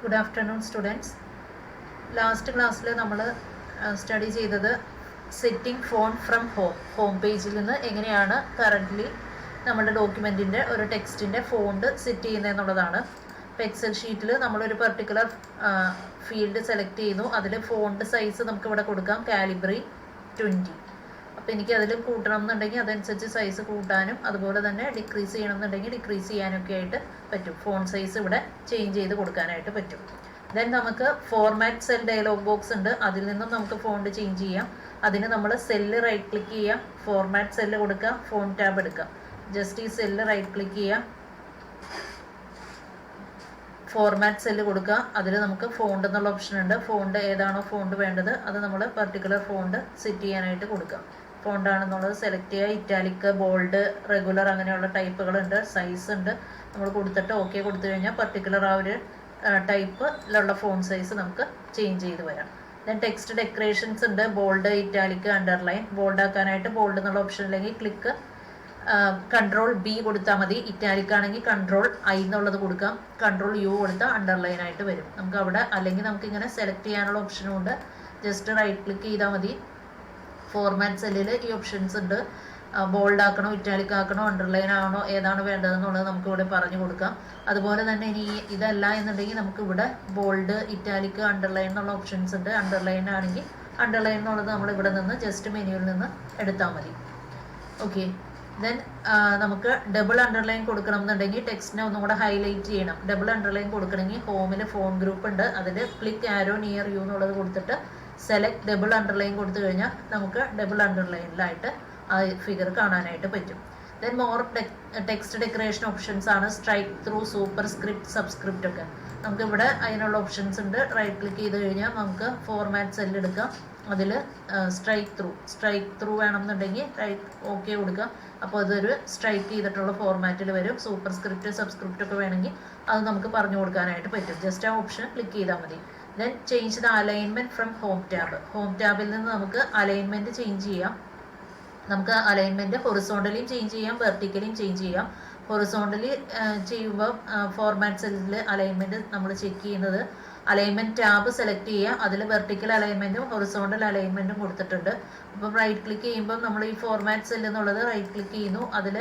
Good afternoon students. Last ക്ലാസ്സിൽ നമ്മൾ study ചെയ്തത് സെറ്റിംഗ് ഫോൺ ഫ്രം ഹോം പേജിൽ നിന്ന് എങ്ങനെയാണ് കറൻ്റ്ലി നമ്മുടെ ഡോക്യുമെൻറ്റിൻ്റെ ഒരു ടെക്സ്റ്റിൻ്റെ ഫോണ്ട് സെറ്റ് ചെയ്യുന്നതെന്നുള്ളതാണ്. ഇപ്പോൾ എക്സൽ ഷീറ്റിൽ നമ്മളൊരു പെർട്ടിക്കുലർ ഫീൽഡ് സെലക്ട് ചെയ്യുന്നു. അതിൽ ഫോണ്ട് സൈസ് നമുക്ക് ഇവിടെ കൊടുക്കാം കാലിബ്രി 20. അപ്പോൾ എനിക്ക് അതിൽ കൂട്ടണം എന്നുണ്ടെങ്കിൽ അതനുസരിച്ച് സൈസ് കൂട്ടാനും അതുപോലെ തന്നെ ഡിക്രീസ് ചെയ്യണം എന്നുണ്ടെങ്കിൽ ഡിക്രീസ് ചെയ്യാനൊക്കെ ആയിട്ട് പറ്റും. ഫോൺ സൈസ് ഇവിടെ ചേഞ്ച് ചെയ്ത് കൊടുക്കാനായിട്ട് പറ്റും. ദെൻ നമുക്ക് ഫോർമാറ്റ് സെൽ ഡയലോഗ് ബോക്സ് ഉണ്ട്. അതിൽ നിന്നും നമുക്ക് ഫോണ്ട് ചേഞ്ച് ചെയ്യാം. അതിന് നമ്മൾ സെല്ല് റൈറ്റ് ക്ലിക്ക് ചെയ്യുക, ഫോർമാറ്റ് സെല്ല് കൊടുക്കുക, ഫോൺ ടാബ് എടുക്കുക. ജസ്റ്റ് ഈ സെല്ല് റൈറ്റ് ക്ലിക്ക് ചെയ്യുക, ഫോർമാറ്റ് സെല്ല് കൊടുക്കുക. അതിൽ നമുക്ക് ഫോണ്ട് എന്നുള്ള ഓപ്ഷൻ ഉണ്ട്. ഫോണ്ട് ഏതാണോ ഫോണ്ട് വേണ്ടത് അത് നമ്മൾ പെർട്ടിക്കുലർ ഫോണ്ട് സെറ്റ് ചെയ്യാനായിട്ട് കൊടുക്കുക. ഫോണ്ടാണെന്നുള്ളത് സെലക്ട് ചെയ്യുക. ഇറ്റാലിക്, ബോൾഡ്, റെഗുലർ അങ്ങനെയുള്ള ടൈപ്പുകളുണ്ട്, സൈസ് ഉണ്ട്. നമ്മൾ കൊടുത്തിട്ട് ഓക്കെ കൊടുത്തു കഴിഞ്ഞാൽ പെർട്ടിക്കുലർ ആ ഒരു ടൈപ്പിലുള്ള ഫോൺ സൈസ് നമുക്ക് ചേഞ്ച് ചെയ്ത് വരാം. ദെൻ ടെക്സ്റ്റ് ഡെക്കറേഷൻസ് ഉണ്ട്. Bold, italic, underline. ബോൾഡ് ആക്കാനായിട്ട് ബോൾഡ് എന്നുള്ള ഓപ്ഷൻ അല്ലെങ്കിൽ ക്ലിക്ക് കൺട്രോൾ B കൊടുത്താൽ മതി. ഇറ്റാലിക് ആണെങ്കിൽ കൺട്രോൾ I എന്നുള്ളത് കൊടുക്കാം. കൺട്രോൾ U കൊടുത്താൽ അണ്ടർലൈൻ ആയിട്ട് വരും. നമുക്ക് അവിടെ അല്ലെങ്കിൽ നമുക്ക് ഇങ്ങനെ സെലക്ട് ചെയ്യാനുള്ള ഓപ്ഷനും ഉണ്ട്. ജസ്റ്റ് റൈറ്റ് ക്ലിക്ക് ചെയ്താൽ മതി. ഫോർമാറ്റ് സെല്ലിൽ ഈ ഓപ്ഷൻസ് ഉണ്ട്. ബോൾഡ് ആക്കണോ, ഇറ്റാലിക് ആക്കണോ, അണ്ടർലൈൻ ആണോ, ഏതാണ് വേണ്ടതെന്നുള്ളത് നമുക്ക് ഇവിടെ പറഞ്ഞു കൊടുക്കാം. അതുപോലെ തന്നെ ഇനി ഇതല്ല എന്നുണ്ടെങ്കിൽ നമുക്ക് ഇവിടെ ബോൾഡ്, ഇറ്റാലിക്, അണ്ടർലൈൻ എന്നുള്ള ഓപ്ഷൻസ് ഉണ്ട്. അണ്ടർലൈൻ ആണെങ്കിൽ അണ്ടർലൈൻ എന്നുള്ളത് നമ്മൾ ഇവിടെ നിന്ന് ജസ്റ്റ് മെനുവിൽ നിന്ന് എടുത്താൽ മതി. ഓക്കെ. ദെൻ നമുക്ക് ഡബിൾ അണ്ടർലൈൻ കൊടുക്കണം എന്നുണ്ടെങ്കിൽ ടെക്സ്റ്റിനെ ഒന്നും കൂടെ ഹൈലൈറ്റ് ചെയ്യണം. ഡബിൾ അണ്ടർലൈൻ കൊടുക്കണമെങ്കിൽ ഹോമിൽ ഫോൺ ഗ്രൂപ്പ് ഉണ്ട്. അതിൽ ക്ലിക്ക് ആരോ നിയർ യു എന്നുള്ളത് കൊടുത്തിട്ട് സെലക്ട് ഡബിൾ അണ്ടർലൈൻ കൊടുത്തു കഴിഞ്ഞാൽ നമുക്ക് ഡബിൾ അണ്ടർലൈനിലായിട്ട് ആ ഫിഗർ കാണാനായിട്ട് പറ്റും. Then more text decoration options ആണ്. Strike through, super script, subscript ഒക്കെ നമുക്കിവിടെ അതിനുള്ള ഓപ്ഷൻസ് ഉണ്ട്. റൈറ്റ് ക്ലിക്ക് ചെയ്ത് കഴിഞ്ഞാൽ നമുക്ക് ഫോർമാറ്റ് സെല്ല് എടുക്കാം. അതിൽ സ്ട്രൈക്ക് ത്രൂ വേണമെന്നുണ്ടെങ്കിൽ റൈറ്റ് ഓക്കെ കൊടുക്കുക. അപ്പോൾ അതൊരു സ്ട്രൈക്ക് ചെയ്തിട്ടുള്ള ഫോർമാറ്റിൽ വരും. സൂപ്പർ സ്ക്രിപ്റ്റ്, സബ്സ്ക്രിപ്റ്റ് ഒക്കെ വേണമെങ്കിൽ അത് നമുക്ക് പറഞ്ഞു കൊടുക്കാനായിട്ട് പറ്റും. ജസ്റ്റ് ആ ഓപ്ഷൻ ക്ലിക്ക് ചെയ്താൽ മതി. Then change the alignment from home tab. Home ടാബിൽ നിന്ന് നമുക്ക് അലൈൻമെൻറ്റ് ചേഞ്ച് ചെയ്യാം. നമുക്ക് അലൈൻമെൻറ്റ് ഹൊറിസോണ്ടലിയും ചേഞ്ച് ചെയ്യാം, വെർട്ടിക്കലിയും ചേഞ്ച് ചെയ്യാം. ഹൊറിസോണ്ടലി ചെയ്യുമ്പോൾ ഫോർമാറ്റ് സെല്ലിൽ അലൈൻമെൻറ്റ് നമ്മൾ ചെക്ക് ചെയ്യുന്നത് അലൈൻമെൻറ്റ് ടാബ് സെലക്ട് ചെയ്യുക. അതിൽ വെർട്ടിക്കൽ അലൈൻമെൻറ്റും ഹൊറിസോണ്ടൽ അലൈൻമെൻറ്റും കൊടുത്തിട്ടുണ്ട്. അപ്പം റൈറ്റ് ക്ലിക്ക് ചെയ്യുമ്പോൾ നമ്മൾ ഈ ഫോർമാറ്റ് സെല്ല് എന്നുള്ളത് റൈറ്റ് ക്ലിക്ക് ചെയ്യുന്നു. അതിൽ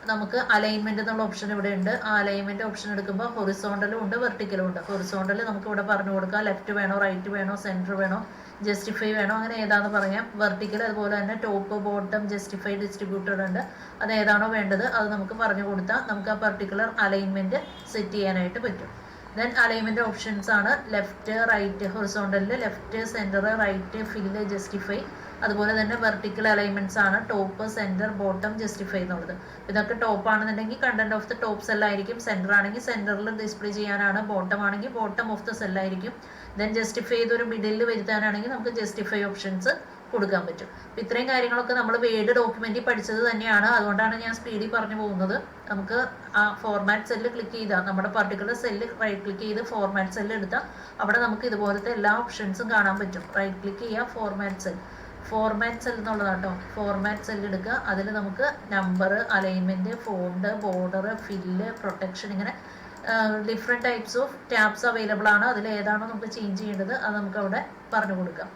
നമുക്ക് അലൈൻമെൻറ്റ് എന്നുള്ള ഓപ്ഷൻ ഇവിടെ ഉണ്ട്. ആ അലൈൻമെൻറ്റ് ഓപ്ഷൻ എടുക്കുമ്പോൾ ഹൊറിസോണ്ടലും ഉണ്ട്, വെർട്ടിക്കലും ഉണ്ട്. ഹൊറിസോണ്ടൽ നമുക്ക് ഇവിടെ പറഞ്ഞു കൊടുക്കാം. ലെഫ്റ്റ് വേണോ, റൈറ്റ് വേണോ, സെൻറ്റർ വേണോ, ജസ്റ്റിഫൈ വേണോ, അങ്ങനെ ഏതാണെന്ന് പറയാം. വെർട്ടിക്കൽ അതുപോലെ തന്നെ ടോപ്പ്, ബോട്ടം, ജസ്റ്റിഫൈ, ഡിസ്ട്രിബ്യൂട്ടഡ് ഉണ്ട്. അത് ഏതാണോ വേണ്ടത് അത് നമുക്ക് പറഞ്ഞു കൊടുത്താൽ നമുക്ക് ആ പർട്ടിക്കുലർ അലൈൻമെൻറ്റ് സെറ്റ് ചെയ്യാനായിട്ട് പറ്റും. ദെൻ അലൈൻമെൻറ്റ് ഓപ്ഷൻസ് ആണ് ലെഫ്റ്റ്, റൈറ്റ്. ഹൊറിസോണ്ടലിൽ left, center, right, fill, justify. അതുപോലെ തന്നെ വെർട്ടിക്കൽ അലൈൻമെൻറ്റ്സ് ആണ് ടോപ്പ്, സെൻറ്റർ, ബോട്ടം, ജസ്റ്റിഫൈ എന്നുള്ളത്. ഇതൊക്കെ ടോപ്പ് ആണെന്നുണ്ടെങ്കിൽ കണ്ടന്റ് ഓഫ് ദ ടോപ്പ് സെല്ലായിരിക്കും. സെൻറ്റർ ആണെങ്കിൽ സെൻറ്ററിൽ ഡിസ്പ്ലേ ചെയ്യാനാണ്. ബോട്ടം ആണെങ്കിൽ ബോട്ടം ഓഫ് ദ സെല്ലായിരിക്കും. ദെൻ ജസ്റ്റിഫൈ ചെയ്തൊരു മിഡിലിൽ വരുത്താനാണെങ്കിൽ നമുക്ക് ജസ്റ്റിഫൈ ഓപ്ഷൻസ് കൊടുക്കാൻ പറ്റും. അപ്പം ഇത്രയും കാര്യങ്ങളൊക്കെ നമ്മൾ വേർഡ് ഡോക്യുമെൻറ്റിൽ പഠിച്ചത് തന്നെയാണ്. അതുകൊണ്ടാണ് ഞാൻ സ്പീഡിൽ പറഞ്ഞു പോകുന്നത്. നമുക്ക് ആ ഫോർമാറ്റ് സെല്ല് ക്ലിക്ക് ചെയ്താൽ നമ്മുടെ പർട്ടിക്കുലർ സെല്ല് റൈറ്റ് ക്ലിക്ക് ചെയ്ത് ഫോർമാറ്റ് സെല്ല് എടുത്താൽ അവിടെ നമുക്ക് ഇതുപോലത്തെ എല്ലാ ഓപ്ഷൻസും കാണാൻ പറ്റും. റൈറ്റ് ക്ലിക്ക് ചെയ്യുക, ഫോർമാറ്റ് സെൽ എന്നുള്ളതാണ് കേട്ടോ. ഫോർമാറ്റ് സെല്ല് എടുക്കുക. അതിൽ നമുക്ക് number, alignment, font, border, fill, protection, ഇങ്ങനെ different types of tabs available ആണ്. അതിൽ ഏതാണോ നമുക്ക് ചേഞ്ച് ചെയ്യേണ്ടത് അത് നമുക്ക് അവിടെ പറഞ്ഞു കൊടുക്കാം.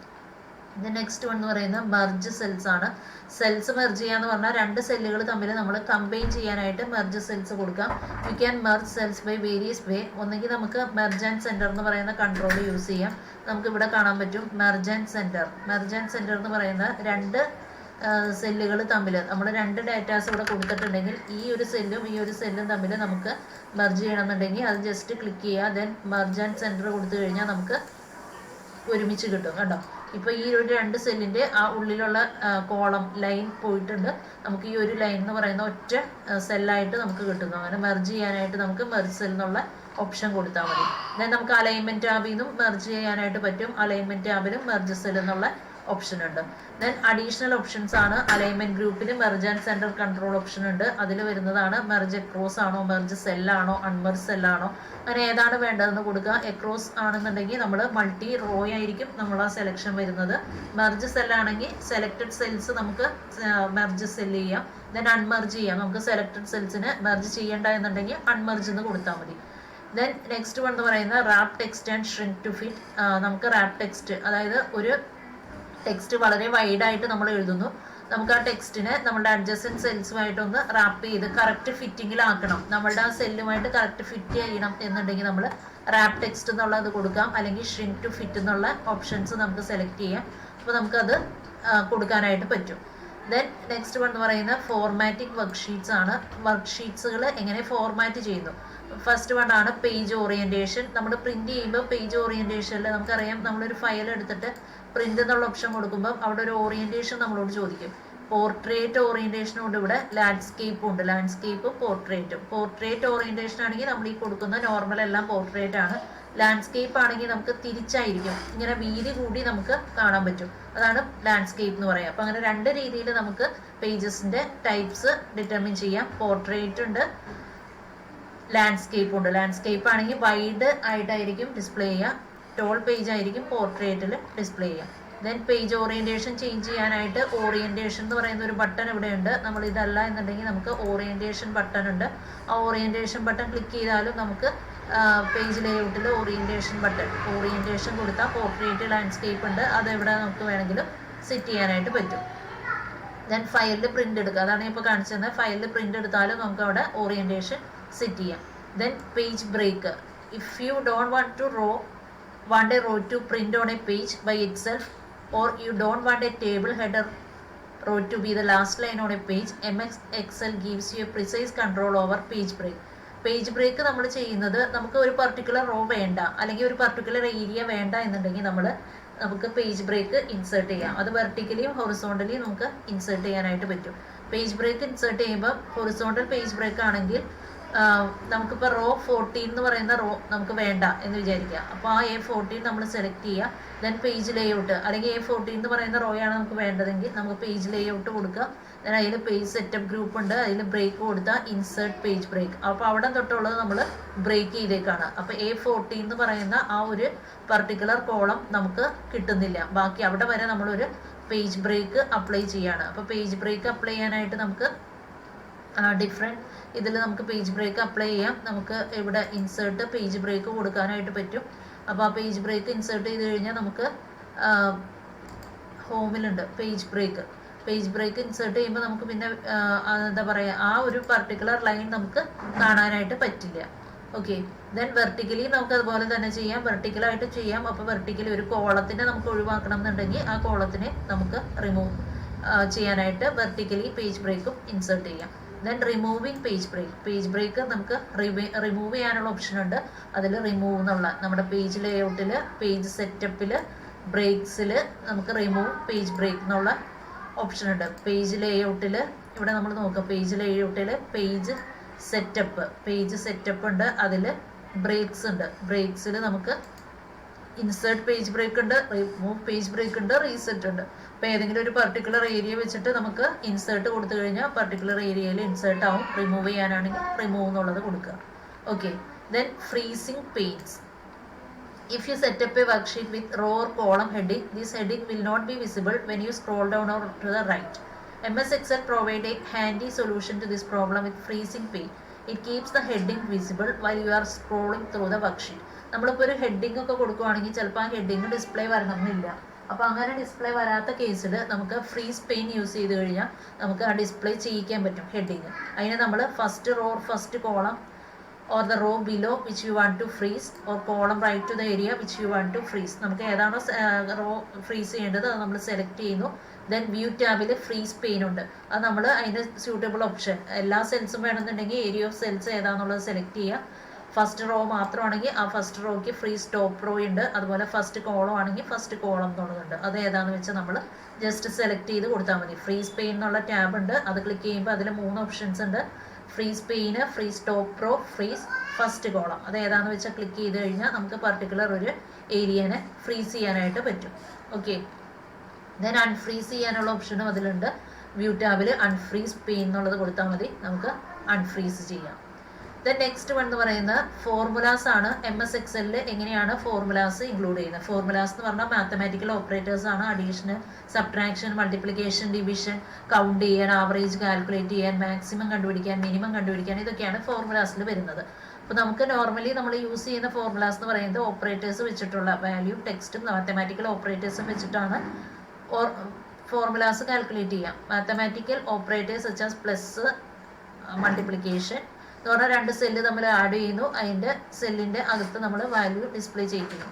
ഇത് നെക്സ്റ്റ് വൺ എന്ന് പറയുന്നത് മെർജ് സെൽസ് ആണ്. സെൽസ് മെർജ് ചെയ്യാന്ന് പറഞ്ഞാൽ രണ്ട് സെല്ലുകൾ തമ്മിൽ നമ്മൾ കമ്പൈൻ ചെയ്യാനായിട്ട് മെർജ് സെൽസ് കൊടുക്കാം. You can merge cells by various way. ഒന്നെങ്കിൽ നമുക്ക് മെർജ് ആൻഡ് സെൻറ്റർ എന്ന് പറയുന്ന കൺട്രോൾ യൂസ് ചെയ്യാം. നമുക്ക് ഇവിടെ കാണാൻ പറ്റും മെർജ് ആൻഡ് സെൻറ്റർ എന്ന് പറയുന്ന രണ്ട് സെല്ലുകൾ തമ്മിൽ നമ്മൾ രണ്ട് ഡാറ്റാസ് ഇവിടെ കൊടുത്തിട്ടുണ്ടെങ്കിൽ ഈ ഒരു സെല്ലും തമ്മിൽ നമുക്ക് മെർജ് ചെയ്യണമെന്നുണ്ടെങ്കിൽ അത് ജസ്റ്റ് ക്ലിക്ക് ചെയ്യുക. ദെൻ മെർജ് ആൻഡ് സെൻറ്റർ കൊടുത്തു കഴിഞ്ഞാൽ നമുക്ക് ഒരുമിച്ച് കിട്ടും. കണ്ടോ, ഇപ്പോൾ ഈ ഒരു രണ്ട് സെല്ലിൻ്റെ ആ ഉള്ളിലുള്ള കോളം ലൈൻ പോയിട്ടുണ്ട്. നമുക്ക് ഈ ഒരു ലൈൻ എന്ന് പറയുന്ന ഒറ്റ സെല്ലായിട്ട് നമുക്ക് കിട്ടുന്നു. അങ്ങനെ മെർജ് ചെയ്യാനായിട്ട് നമുക്ക് മെർജ് സെൽ എന്നുള്ള ഓപ്ഷൻ കൊടുത്താൽ മതി. ദെൻ നമുക്ക് അലൈൻമെൻറ്റ് ടാബിൽ നിന്നും മെർജ് ചെയ്യാനായിട്ട് പറ്റും. അലൈൻമെൻറ്റ് ടാബിലും മെർജ് സെൽ എന്നുള്ള ഓപ്ഷൻ ഉണ്ട്. ദെൻ അഡീഷണൽ ഓപ്ഷൻസ് ആണ്. അലൈൻമെൻറ്റ് ഗ്രൂപ്പിൽ merge and centre control option ഉണ്ട്. അതിൽ വരുന്നതാണ് മെർജ് എക്രോസ് ആണോ, മെർജ് സെല്ലാണോ, അൺമെർജ് സെല്ലാണോ, അങ്ങനെ ഏതാണ് വേണ്ടതെന്ന് കൊടുക്കുക. എക്രോസ് ആണെന്നുണ്ടെങ്കിൽ നമ്മൾ മൾട്ടി റോ ആയിരിക്കും നമ്മൾ ആ സെലക്ഷൻ വരുന്നത്. മെർജ് സെല്ലാണെങ്കിൽ സെലക്റ്റഡ് സെൽസ് നമുക്ക് മെർജ് സെല്ല് ചെയ്യാം. ദെൻ അൺമെർജ് ചെയ്യാം. നമുക്ക് സെലക്റ്റഡ് സെൽസിന് മെർജ് ചെയ്യേണ്ട എന്നുണ്ടെങ്കിൽ അൺമെർജ് എന്ന് കൊടുത്താൽ മതി. ദെൻ നെക്സ്റ്റ് വൺ എന്ന് പറയുന്നത് wrap text and shrink to fit. നമുക്ക് റാപ്പ് ടെക്സ്റ്റ്, അതായത് ഒരു ടെക്സ്റ്റ് വളരെ വൈഡായിട്ട് നമ്മൾ എഴുതുന്നു, നമുക്ക് ആ ടെക്സ്റ്റിനെ നമ്മളുടെ അഡ്ജസ്റ്റൻറ്റ് സെൽസുമായിട്ടൊന്ന് റാപ്പ് ചെയ്ത് കറക്റ്റ് ഫിറ്റിങ്ങിലാക്കണം, നമ്മളുടെ ആ സെല്ലുമായിട്ട് കറക്റ്റ് ഫിറ്റ് ചെയ്യണം എന്നുണ്ടെങ്കിൽ നമ്മൾ റാപ്പ് ടെക്സ്റ്റ് എന്നുള്ളത് കൊടുക്കാം, അല്ലെങ്കിൽ ഷ്രിങ്ക് ടു ഫിറ്റ് എന്നുള്ള ഓപ്ഷൻസ് നമുക്ക് സെലക്ട് ചെയ്യാം. അപ്പോൾ നമുക്കത് കൊടുക്കാനായിട്ട് പറ്റും. ദെൻ നെക്സ്റ്റ് വൺ എന്ന് പറയുന്നത് ഫോർമാറ്റിംഗ് വർക്ക്ഷീറ്റ്സ് ആണ്. വർക്ക്ഷീറ്റ്സുകൾ എങ്ങനെ ഫോർമാറ്റ് ചെയ്യുന്നു. ഫസ്റ്റ് വൺ ആണ് പേജ് ഓറിയന്റേഷൻ. നമ്മൾ പ്രിന്റ് ചെയ്യുമ്പോൾ പേജ് ഓറിയന്റേഷനിൽ നമുക്കറിയാം, നമ്മളൊരു ഫയൽ എടുത്തിട്ട് പ്രിന്റ് എന്നുള്ള ഓപ്ഷൻ കൊടുക്കുമ്പോൾ അവിടെ ഒരു ഓറിയന്റേഷൻ നമ്മളോട് ചോദിക്കും. പോർട്രേറ്റ് ഓറിയന്റേഷനും ഉണ്ട്, ഇവിടെ ലാൻഡ്സ്കേപ്പും ഉണ്ട്. ലാൻഡ്സ്കേപ്പും പോർട്രേറ്റും. പോർട്രേറ്റ് ഓറിയന്റേഷൻ ആണെങ്കിൽ നമ്മൾ ഈ കൊടുക്കുന്ന നോർമൽ എല്ലാം പോർട്രേറ്റ് ആണ്. ലാൻഡ്സ്കേപ്പ് ആണെങ്കിൽ നമുക്ക് തിരിച്ചായിരിക്കും, ഇങ്ങനെ വീതി കൂടി നമുക്ക് കാണാൻ പറ്റും, അതാണ് ലാൻഡ്സ്കേപ്പ് എന്ന് പറയാം. അപ്പം അങ്ങനെ രണ്ട് രീതിയിൽ നമുക്ക് പേജസിന്റെ ടൈപ്സ് ഡിറ്റർമിൻ ചെയ്യാം. പോർട്രേറ്റ് ഉണ്ട്, ലാൻഡ്സ്കേപ്പ് ഉണ്ട്. ലാൻഡ്സ്കേപ്പ് ആണെങ്കിൽ വൈഡ് ആയിട്ടായിരിക്കും ഡിസ്പ്ലേ ചെയ്യുക, ടോൾ പേജ് ആയിരിക്കും പോർട്രേറ്റിൽ ഡിസ്പ്ലേ ചെയ്യുക. ദെൻ പേജ് ഓറിയന്റേഷൻ ചേഞ്ച് ചെയ്യാനായിട്ട് ഓറിയന്റേഷൻ എന്ന് പറയുന്ന ഒരു ബട്ടൺ ഇവിടെ ഉണ്ട്. നമ്മൾ ഇതല്ല എന്നുണ്ടെങ്കിൽ നമുക്ക് ഓറിയന്റേഷൻ ബട്ടൺ ഉണ്ട്. ആ ഓറിയന്റേഷൻ ബട്ടൺ ക്ലിക്ക് ചെയ്താലും നമുക്ക് പേജ് ലേഔട്ടിൽ ഓറിയന്റേഷൻ ബട്ടൺ, ഓറിയന്റേഷൻ കൊടുത്താൽ പോർട്രേറ്റ് ലാൻഡ്സ്കേപ്പ് ഉണ്ട്, അതെവിടെ നമുക്ക് വേണമെങ്കിലും സെറ്റ് ചെയ്യാനായിട്ട് പറ്റും. ദെൻ ഫയലിൽ പ്രിന്റ് എടുക്കുക, അതാണ് ഇപ്പോൾ കാണിച്ചത്. ഫയലിൽ പ്രിന്റ് എടുത്താലും നമുക്ക് അവിടെ ഓറിയന്റേഷൻ സെറ്റ് ചെയ്യാം. Then page break. If you don't want a row to print on a page by itself, or you don't want a table header row to be the last line on a page, MS Excel gives you a precise control over page break. Page break നമ്മൾ ചെയ്യുന്നത്, നമുക്ക് ഒരു particular raw വേണ്ട അല്ലെങ്കിൽ ഒരു particular area വേണ്ട എന്നുണ്ടെങ്കിൽ നമുക്ക് പേജ് ബ്രേക്ക് ഇൻസേർട്ട് ചെയ്യാം. അത് വെർട്ടിക്കലിയും ഹൊറിസോണ്ടലിയും നമുക്ക് ഇൻസേർട്ട് ചെയ്യാനായിട്ട് പറ്റും. പേജ് ബ്രേക്ക് ഇൻസേർട്ട് ചെയ്യുമ്പോൾ ഹൊറിസോണ്ടൽ പേജ് ബ്രേക്ക് ആണെങ്കിൽ നമുക്കിപ്പോൾ റോ 14 എന്ന് പറയുന്ന റോ നമുക്ക് വേണ്ട എന്ന് വിചാരിക്കുക. അപ്പോൾ ആ A14 നമ്മൾ സെലക്ട് ചെയ്യുക. ദെൻ പേജ് ലേഔട്ട്, അല്ലെങ്കിൽ A14 എന്ന് പറയുന്ന റോയാണ് നമുക്ക് വേണ്ടതെങ്കിൽ നമുക്ക് പേജ് ലേഔട്ട് കൊടുക്കുക. ദെൻ അതിൽ പേജ് സെറ്റപ്പ് ഗ്രൂപ്പ് ഉണ്ട്, അതിൽ ബ്രേക്ക് കൊടുത്താൽ ഇൻസേർട്ട് പേജ് ബ്രേക്ക്. അപ്പോൾ അവിടെ തൊട്ടുള്ളത് നമ്മൾ ബ്രേക്ക് ചെയ്തേക്കാണ്. അപ്പോൾ A14 എന്ന് പറയുന്ന ആ ഒരു പർട്ടിക്കുലർ കോളം നമുക്ക് കിട്ടുന്നില്ല, ബാക്കി അവിടെ വരെ നമ്മളൊരു പേജ് ബ്രേക്ക് അപ്ലൈ ചെയ്യാണ്. അപ്പോൾ പേജ് ബ്രേക്ക് അപ്ലൈ ചെയ്യാനായിട്ട് നമുക്ക് ഡിഫറെൻറ്റ് ഇതിൽ നമുക്ക് പേജ് ബ്രേക്ക് അപ്ലൈ ചെയ്യാം. നമുക്ക് ഇവിടെ ഇൻസേർട്ട് പേജ് ബ്രേക്ക് കൊടുക്കാനായിട്ട് പറ്റും. അപ്പോൾ ആ പേജ് ബ്രേക്ക് ഇൻസേർട്ട് ചെയ്ത് കഴിഞ്ഞാൽ നമുക്ക് ഹോമിലുണ്ട് page break. Page break insert ചെയ്യുമ്പോൾ നമുക്ക് പിന്നെ എന്താ പറയുക, ആ ഒരു പർട്ടിക്കുലർ ലൈൻ നമുക്ക് കാണാനായിട്ട് പറ്റില്ല. ഓക്കെ. ദെൻ വെർട്ടിക്കലി നമുക്ക് അതുപോലെ തന്നെ ചെയ്യാം, വെർട്ടിക്കലായിട്ട് ചെയ്യാം. അപ്പോൾ വെർട്ടിക്കലി ഒരു കോളത്തിനെ നമുക്ക് ഒഴിവാക്കണം എന്നുണ്ടെങ്കിൽ ആ കോളത്തിനെ നമുക്ക് റിമൂവ് ചെയ്യാനായിട്ട് വെർട്ടിക്കലി പേജ് ബ്രേക്കും ഇൻസേർട്ട് ചെയ്യാം. Then removing page break. Page break നമുക്ക് റിമൂവ് ചെയ്യാനുള്ള ഓപ്ഷൻ ഉണ്ട്. അതിൽ റിമൂവ് എന്നുള്ള നമ്മുടെ പേജ് ലേഔട്ടിൽ, പേജ് സെറ്റപ്പിൽ, ബ്രേക്സിൽ നമുക്ക് റിമൂവ് പേജ് ബ്രേക്ക് എന്നുള്ള ഓപ്ഷൻ ഉണ്ട്. പേജ് ലേഔട്ടിൽ ഇവിടെ നമ്മൾ നോക്കുക, പേജ് ലേഔട്ടിൽ പേജ് സെറ്റപ്പ് ഉണ്ട്, അതിൽ ബ്രേക്സ് ഉണ്ട്. ബ്രേക്സിൽ നമുക്ക് ഇൻസേർട്ട് പേജ് ബ്രേക്ക് ഉണ്ട്, റിമൂവ് പേജ് ബ്രേക്ക് ഉണ്ട്, റീസെറ്റ് ഉണ്ട്. അപ്പോൾ ഏതെങ്കിലും ഒരു പർട്ടിക്കുലർ ഏരിയ വെച്ചിട്ട് നമുക്ക് ഇൻസേർട്ട് കൊടുത്തു കഴിഞ്ഞാൽ പർട്ടിക്കുലർ ഏരിയയിൽ ഇൻസേർട്ട് ആവും. റിമൂവ് ചെയ്യാനാണെങ്കിൽ റിമൂവ് എന്നുള്ളത് കൊടുക്കുക. Okay. Then freezing panes. If you set up a worksheet with row or column heading, this heading will not be visible when you scroll down or to the right. MS Excel provide a handy solution to this problem with freezing pane. It keeps the heading visible while you are scrolling through the worksheet. നമ്മളിപ്പോൾ ഒരു heading ഒക്കെ കൊടുക്കുകയാണെങ്കിൽ ചിലപ്പോൾ ആ heading display വരണമെന്നില്ല. അപ്പോൾ അങ്ങനെ display വരാത്ത കേസിൽ നമുക്ക് ഫ്രീസ് പെയിൻ യൂസ് ചെയ്ത് കഴിഞ്ഞാൽ നമുക്ക് ആ ഡിസ്പ്ലേ ചെയ്യിക്കാൻ പറ്റും ഹെഡിങ്. അതിന് നമ്മൾ first row or first column or the row below which you want to freeze, or column right to the area which you want to freeze. നമുക്ക് ഏതാണോ റോ ഫ്രീസ് ചെയ്യേണ്ടത് അത് നമ്മൾ സെലക്ട് ചെയ്യുന്നു. ദെൻ വ്യൂ ടാബിൽ freeze pain ഉണ്ട്, അത് നമ്മൾ അതിൻ്റെ സ്യൂട്ടബിൾ ഓപ്ഷൻ, എല്ലാ സെൽസും വേണമെന്നുണ്ടെങ്കിൽ ഏരിയ ഓഫ് സെൽസ് ഏതാണെന്നുള്ളത് സെലക്ട് ചെയ്യുക. ഫസ്റ്റ് റോ മാത്രമാണെങ്കിൽ ആ ഫസ്റ്റ് റോയ്ക്ക് ഫ്രീസ് ടോപ്പ് റോ ഉണ്ട്, അതുപോലെ ഫസ്റ്റ് കോളം ആണെങ്കിൽ ഫസ്റ്റ് കോളം എന്നുള്ളതുണ്ട്. അത് ഏതാണെന്ന് വെച്ചാൽ നമ്മൾ ജസ്റ്റ് സെലക്ട് ചെയ്ത് കൊടുത്താൽ മതി. ഫ്രീസ് പെയിൻ എന്നുള്ള ടാബ് ഉണ്ട്, അത് ക്ലിക്ക് ചെയ്യുമ്പോൾ അതിൽ 3 ഓപ്ഷൻസ് ഉണ്ട്. Freeze pane, freeze top row, freeze first column. അത് ഏതാണെന്ന് വെച്ചാൽ ക്ലിക്ക് ചെയ്ത് കഴിഞ്ഞാൽ നമുക്ക് പർട്ടിക്കുലർ ഒരു ഏരിയനെ ഫ്രീസ് ചെയ്യാനായിട്ട് പറ്റും. ഓക്കെ. ദെൻ അൺഫ്രീസ് ചെയ്യാനുള്ള ഓപ്ഷനും അതിലുണ്ട്. വ്യൂ ടാബിൽ അൺഫ്രീസ് പെയിൻ എന്നുള്ളത് കൊടുത്താൽ മതി, നമുക്ക് അൺഫ്രീസ് ചെയ്യാം. ദെൻ നെക്സ്റ്റ് വൺ എന്ന് പറയുന്നത് ഫോർമുലാസ് ആണ്. MS Excelൽ എങ്ങനെയാണ് ഫോർമുലാസ് ഇൻക്ലൂഡ് ചെയ്യുന്നത്. ഫോർമുലാസ് എന്ന് പറഞ്ഞാൽ മാത്തമാറ്റിക്കൽ ഓപ്പറേറ്റേഴ്സ് ആണ്. Addition, subtraction, multiplication, division, count ചെയ്യാൻ, ആവറേജ് കാൽക്കുലേറ്റ് ചെയ്യാൻ, മാക്സിമം കണ്ടുപിടിക്കാൻ, മിനിമം കണ്ടുപിടിക്കാൻ, ഇതൊക്കെയാണ് ഫോർമുലാസിൽ വരുന്നത്. അപ്പോൾ നമുക്ക് നോർമലി നമ്മൾ യൂസ് ചെയ്യുന്ന ഫോർമുലാസ് എന്ന് പറയുന്നത് ഓപ്പറേറ്റേഴ്സ് വെച്ചിട്ടുള്ള വാല്യൂ ടെക്സ്റ്റും മാത്തമാറ്റിക്കൽ ഓപ്പറേറ്റേഴ്സും വെച്ചിട്ടാണ് ഫോർമുലാസ് കാൽക്കുലേറ്റ് ചെയ്യാം. Mathematical operators such as plus, multiplication എന്ന് പറഞ്ഞാൽ 2 സെല്ല് നമ്മൾ ആഡ് ചെയ്യുന്നു, അതിൻ്റെ സെല്ലിൻ്റെ അകത്ത് നമ്മൾ വാല്യൂ ഡിസ്പ്ലേ ചെയ്യിക്കുന്നു.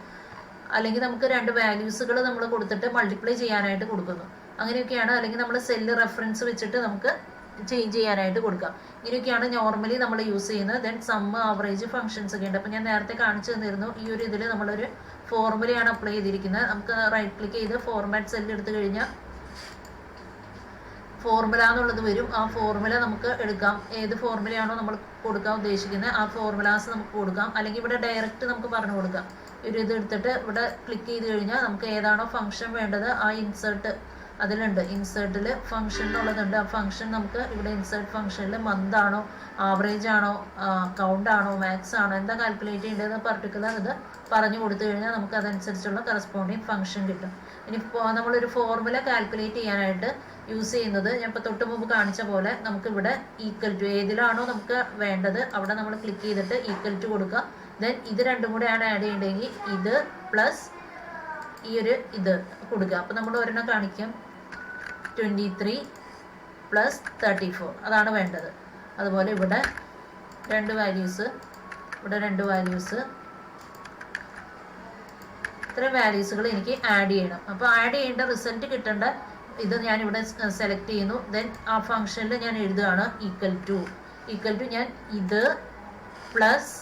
അല്ലെങ്കിൽ നമുക്ക് 2 വാല്യൂസുകൾ നമ്മൾ കൊടുത്തിട്ട് മൾട്ടിപ്ലൈ ചെയ്യാനായിട്ട് കൊടുക്കുന്നു, അങ്ങനെയൊക്കെയാണ്. അല്ലെങ്കിൽ നമ്മൾ സെല്ല് റെഫറൻസ് വെച്ചിട്ട് നമുക്ക് ചേഞ്ച് ചെയ്യാനായിട്ട് കൊടുക്കാം. ഇങ്ങനെയൊക്കെയാണ് നോർമലി നമ്മൾ യൂസ് ചെയ്യുന്നത്. ദെൻ സമ്മ്, ആവറേജ്, ഫംഗ്ഷൻസ് ഒക്കെ ഉണ്ട്. അപ്പോൾ ഞാൻ നേരത്തെ കാണിച്ചു തന്നിരുന്നു, ഈ ഒരു ഇതിൽ നമ്മളൊരു ഫോർമുലയാണ് അപ്ലൈ ചെയ്തിരിക്കുന്നത്. നമുക്ക് റൈറ്റ് ക്ലിക്ക് ചെയ്ത് ഫോർമാറ്റ് സെല്ല് എടുത്തു കഴിഞ്ഞാൽ ഫോർമുല എന്നുള്ളത് വരും. ആ ഫോർമുല നമുക്ക് എടുക്കാം, ഏത് ഫോർമുലയാണോ നമ്മൾ കൊടുക്കാൻ ഉദ്ദേശിക്കുന്നത് ആ ഫോർമുലാസ് നമുക്ക് കൊടുക്കാം. അല്ലെങ്കിൽ ഇവിടെ ഡയറക്റ്റ് നമുക്ക് പറഞ്ഞു കൊടുക്കാം. ഒരു ഇത് എടുത്തിട്ട് ഇവിടെ ക്ലിക്ക് ചെയ്ത് കഴിഞ്ഞാൽ നമുക്ക് ഏതാണോ ഫംഗ്ഷൻ വേണ്ടത് ആ ഇൻസേർട്ട് അതിലുണ്ട്. ഇൻസേർട്ടിൽ ഫംഗ്ഷൻ എന്നുള്ളതുണ്ട്. ആ ഫംഗ്ഷൻ നമുക്ക് ഇവിടെ ഇൻസേർട്ട് ഫംഗ്ഷനിൽ മന്ത് ആണോ, ആവറേജ് ആണോ, കൗണ്ട് ആണോ, മാക്സ് ആണോ, എന്താ കാൽക്കുലേറ്റ് ചെയ്യേണ്ടത് പർട്ടിക്കുലർ ഇത് പറഞ്ഞു കൊടുത്തു കഴിഞ്ഞാൽ നമുക്ക് അതനുസരിച്ചുള്ള കറസ്പോണ്ടിങ് ഫംഗ്ഷൻ കിട്ടും. ഇനി നമ്മളൊരു ഫോർമുല കാൽക്കുലേറ്റ് ചെയ്യാനായിട്ട് യൂസ് ചെയ്യുന്നത് ഞാൻ ഇപ്പോൾ തൊട്ട് മുമ്പ് കാണിച്ച പോലെ നമുക്ക് ഇവിടെ ഈക്വൽ ടു ഏതിലാണോ നമുക്ക് വേണ്ടത് അവിടെ നമ്മൾ ക്ലിക്ക് ചെയ്തിട്ട് ഈക്വൽ ടു കൊടുക്കുക. ദെൻ ഇത് രണ്ടും കൂടെയാണ് ആഡ് ചെയ്യേണ്ടതെങ്കിൽ ഇത് പ്ലസ് ഈ ഒരു ഇത് കൊടുക്കുക. അപ്പോൾ നമ്മൾ ഒരെണ്ണം കാണിക്കും 23 പ്ലസ് 34 അതാണ് വേണ്ടത്. അതുപോലെ ഇവിടെ 2 വാല്യൂസ്, ഇവിടെ 2 വാല്യൂസ്, ഇത്രയും വാല്യൂസുകൾ എനിക്ക് ആഡ് ചെയ്യണം. അപ്പോൾ ആഡ് ചെയ്യേണ്ട റിസൾട്ട് കിട്ടേണ്ട ഇത് ഞാനിവിടെ സെലക്ട് ചെയ്യുന്നു. ദെൻ ആ ഫംഗ്ഷനിൽ ഞാൻ എഴുതുകയാണ് ഈക്വൽ ടു ഞാൻ ഇത് പ്ലസ്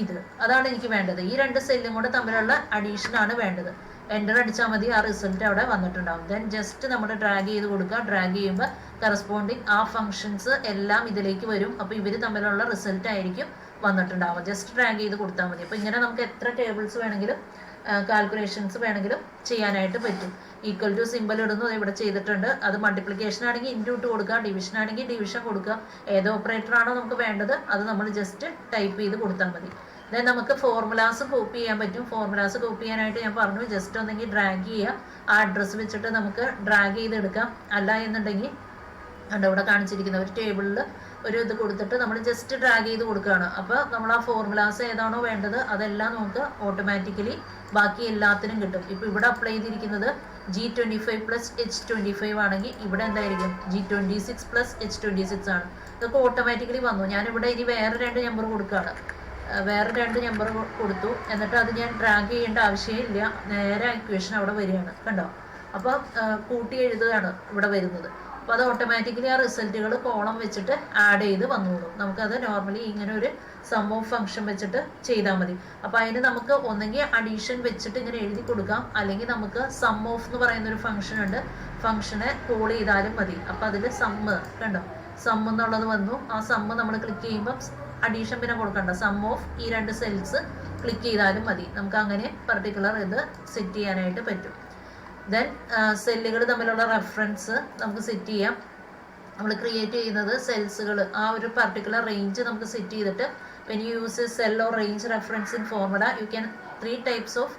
ഇത്, അതാണ് എനിക്ക് വേണ്ടത്. ഈ 2 സെല്ലും കൂടെ തമ്മിലുള്ള അഡീഷൻ ആണ് വേണ്ടത്. എൻ്റർ അടിച്ചാൽ മതി, ആ റിസൾട്ട് അവിടെ വന്നിട്ടുണ്ടാവും. ദെൻ ജസ്റ്റ് നമ്മൾ ഡ്രാഗ് ചെയ്ത് കൊടുക്കുക. ഡ്രാഗ് ചെയ്യുമ്പോൾ കറസ്പോണ്ടിങ് ആ ഫംഗ്ഷൻസ് എല്ലാം ഇതിലേക്ക് വരും. അപ്പോൾ ഇവർ തമ്മിലുള്ള റിസൾട്ട് ആയിരിക്കും വന്നിട്ടുണ്ടാവുക. ജസ്റ്റ് ഡ്രാഗ് ചെയ്ത് കൊടുത്താൽ മതി. അപ്പോൾ ഇങ്ങനെ നമുക്ക് എത്ര ടേബിൾസ് വേണമെങ്കിലും കാൽക്കുലേഷൻസ് വേണമെങ്കിലും ചെയ്യാനായിട്ട് പറ്റും. ഈക്വൽ ടു സിമ്പിൾ ഇടുന്നു, ഇവിടെ ചെയ്തിട്ടുണ്ട്. അത് മൾട്ടിപ്ലിക്കേഷൻ ആണെങ്കിൽ ഇൻറ്റു ഇട്ട് കൊടുക്കുക, ഡിവിഷൻ ആണെങ്കിൽ ഡിവിഷൻ കൊടുക്കുക. ഏത് ഓപ്പറേറ്റർ ആണോ നമുക്ക് വേണ്ടത് അത് നമ്മൾ ജസ്റ്റ് ടൈപ്പ് ചെയ്ത് കൊടുത്താൽ മതി. ദെൻ നമുക്ക് ഫോർമുലാസ് കോപ്പി ചെയ്യാൻ പറ്റും. ഫോർമുലാസ് കോപ്പി ചെയ്യാനായിട്ട് ഞാൻ പറഞ്ഞു ജസ്റ്റ് ഒന്നെങ്കിൽ ഡ്രാഗ് ചെയ്യുക, ആ അഡ്രസ്സ് വെച്ചിട്ട് നമുക്ക് ഡ്രാഗ് ചെയ്തെടുക്കാം. അല്ല എന്നുണ്ടെങ്കിൽ ഇവിടെ കാണിച്ചിരിക്കുന്ന ഒരു ടേബിളിൽ ഒരു ഇത് കൊടുത്തിട്ട് നമ്മൾ ജസ്റ്റ് ഡ്രാഗ് ചെയ്ത് കൊടുക്കുകയാണ്. അപ്പോൾ നമ്മൾ ആ ഫോർമുലാസ് ഏതാണോ വേണ്ടത് അതെല്ലാം നമുക്ക് ഓട്ടോമാറ്റിക്കലി ബാക്കി എല്ലാത്തിനും കിട്ടും. ഇപ്പോൾ ഇവിടെ അപ്ലൈ ചെയ്തിരിക്കുന്നത് G25 പ്ലസ് H25 ആണെങ്കിൽ ഇവിടെ എന്തായിരിക്കും G26 പ്ലസ് H26 ആണ്. ഇതൊക്കെ ഓട്ടോമാറ്റിക്കലി വന്നു. ഞാനിവിടെ ഇനി വേറെ 2 നമ്പർ കൊടുക്കുകയാണ്. വേറെ 2 നമ്പർ കൊടുത്തു. എന്നിട്ട് അത് ഞാൻ ഡ്രാഗ് ചെയ്യേണ്ട ആവശ്യമില്ല, നേരെ ഇക്വേഷൻ അവിടെ വരികയാണ്. കണ്ടോ? അപ്പോൾ കൂട്ടി എഴുതുകയാണ് ഇവിടെ വരുന്നത്. അപ്പോൾ അത് ഓട്ടോമാറ്റിക്കലി ആ റിസൾട്ടുകൾ കോളം വെച്ചിട്ട് ആഡ് ചെയ്ത് വന്നോളും. നമുക്കത് നോർമലി ഇങ്ങനെ ഒരു സം ഓഫ് ഫംഗ്ഷൻ വെച്ചിട്ട് ചെയ്താൽ മതി. അപ്പോൾ അതിന് നമുക്ക് ഒന്നെങ്കിൽ അഡീഷൻ വെച്ചിട്ട് ഇങ്ങനെ എഴുതി കൊടുക്കാം, അല്ലെങ്കിൽ നമുക്ക് സം ഓഫ് എന്ന് പറയുന്ന ഒരു ഫംഗ്ഷൻ ഉണ്ട്. ഫംഗ്ഷനെ കോൾ ചെയ്താലും മതി. അപ്പോൾ അതിൽ സമ്മ് കണ്ടോ, സം എന്നുള്ളത് വന്നു. ആ സമ്മ് നമ്മൾ ക്ലിക്ക് ചെയ്യുമ്പോൾ അഡീഷൻ പിന്നെ കൊടുക്കണ്ട, സം ഓഫ് ഈ 2 സെൽസ് ക്ലിക്ക് ചെയ്താലും മതി. നമുക്ക് അങ്ങനെ പർട്ടിക്കുലർ ഇത് സെറ്റ് ചെയ്യാനായിട്ട് പറ്റും. ദെൻ സെല്ലുകൾ തമ്മിലുള്ള റെഫറൻസ് നമുക്ക് സെറ്റ് ചെയ്യാം. നമ്മൾ ക്രിയേറ്റ് ചെയ്യുന്നത് സെൽസുകൾ ആ ഒരു പർട്ടിക്കുലർ റേഞ്ച് നമുക്ക് സെറ്റ് ചെയ്തിട്ട് when you use a cell or range reference in formula you can 3 types of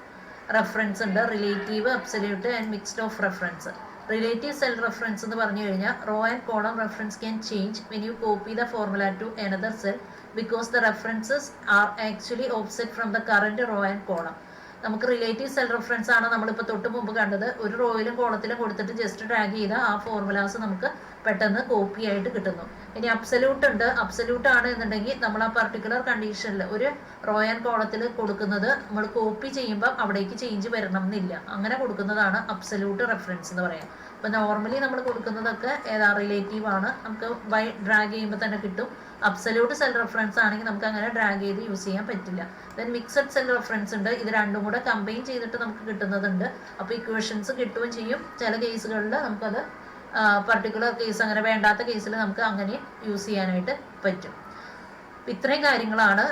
reference ഉണ്ട്. Relative, absolute and mixed of reference. Relative cell reference എന്ന് പറഞ്ഞു കഴിഞ്ഞാൽ row and column reference can change when you copy the formula to another cell because the references are actually offset from the current row and column. നമുക്ക് relative cell reference ആണ് നമ്മളിപ്പോൾ തൊട്ട് മുമ്പ് കണ്ടത്. ഒരു റോയിലും കോളത്തിലും കൊടുത്തിട്ട് ജസ്റ്റ് ഡ്രാഗ് ചെയ്താൽ ആ ഫോർമുലാസ് നമുക്ക് പെട്ടെന്ന് കോപ്പി ആയിട്ട് കിട്ടുന്നു. ഇനി അബ്സല്യൂട്ട് ഉണ്ട്. അബ്സല്യൂട്ട് ആണ് എന്നുണ്ടെങ്കിൽ നമ്മൾ ആ പർട്ടിക്കുലർ കണ്ടീഷനിൽ ഒരു റോ ആൻഡ് കോളത്തിൽ കൊടുക്കുന്നത് നമ്മൾ കോപ്പി ചെയ്യുമ്പോൾ അവിടേക്ക് ചേഞ്ച് വരണം എന്നില്ല, അങ്ങനെ കൊടുക്കുന്നതാണ് അബ്സല്യൂട്ട് റെഫറൻസ് എന്ന് പറയാം. അപ്പോൾ നോർമലി നമ്മൾ കൊടുക്കുന്നതൊക്കെ ഏതാ റിലേറ്റീവ് ആണ്, നമുക്ക് ബൈ ഡ്രാഗ് ചെയ്യുമ്പോൾ തന്നെ കിട്ടും. അബ്സല്യൂട്ട് സെൽ റെഫറൻസ് ആണെങ്കിൽ നമുക്ക് അങ്ങനെ ഡ്രാഗ് ചെയ്ത് യൂസ് ചെയ്യാൻ പറ്റില്ല. ദെൻ മിക്സഡ് സെൽ റെഫറൻസ് ഉണ്ട്. ഇത് രണ്ടും കൂടെ കമ്പൈൻ ചെയ്തിട്ട് നമുക്ക് കിട്ടുന്നതുണ്ട്. അപ്പോൾ ഇക്വേഷൻസ് കിട്ടുകയും ചെയ്യും. ചില കേസുകളിൽ നമുക്കത് പർട്ടിക്കുലർ കേസ് അങ്ങനെ വേണ്ടാത്ത കേസിൽ നമുക്ക് അങ്ങനെ യൂസ് ചെയ്യാനായിട്ട് പറ്റും. ഇത്രയും കാര്യങ്ങളാണ്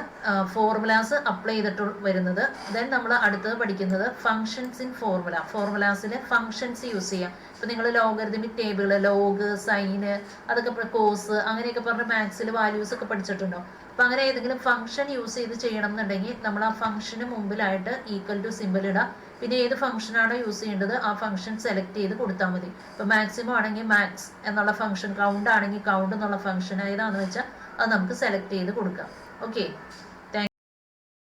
ഫോർമുലാസ് അപ്ലൈ ചെയ്തിട്ട് വരുന്നത്. ദെൻ നമ്മൾ അടുത്തത് പഠിക്കുന്നത് ഫങ്ഷൻസ് ഇൻ ഫോർമുല. ഫോർമുലാസിൽ ഫങ്ഷൻസ് യൂസ് ചെയ്യാം. ഇപ്പം നിങ്ങൾ ലോഗരിതമിക് ടേബിൾ, ലോഗ്, സൈന്, അതൊക്കെ കോസ് അങ്ങനെയൊക്കെ പറഞ്ഞ് മാത്സിൽ വാല്യൂസ് ഒക്കെ പഠിച്ചിട്ടുണ്ടോ? അപ്പം അങ്ങനെ ഏതെങ്കിലും ഫംഗ്ഷൻ യൂസ് ചെയ്ത് ചെയ്യണം എന്നുണ്ടെങ്കിൽ നമ്മൾ ആ ഫംഗ്ഷന് മുമ്പിലായിട്ട് ഈക്വൽ ടു സിമ്പിൾ ഇടാം. പിന്നെ ഏത് ഫംഗ്ഷനാണോ യൂസ് ചെയ്യേണ്ടത് ആ ഫംഗ്ഷൻ സെലക്ട് ചെയ്ത് കൊടുത്താൽ മതി. ഇപ്പോൾ മാക്സിമം ആണെങ്കിൽ മാക്സ് എന്നുള്ള ഫംഗ്ഷൻ, കൗണ്ട് ആണെങ്കിൽ കൗണ്ട് എന്നുള്ള ഫംഗ്ഷൻ, ഏതാണെന്ന് വെച്ചാൽ അത് നമുക്ക് സെലക്ട് ചെയ്ത് കൊടുക്കാം. ഓക്കെ.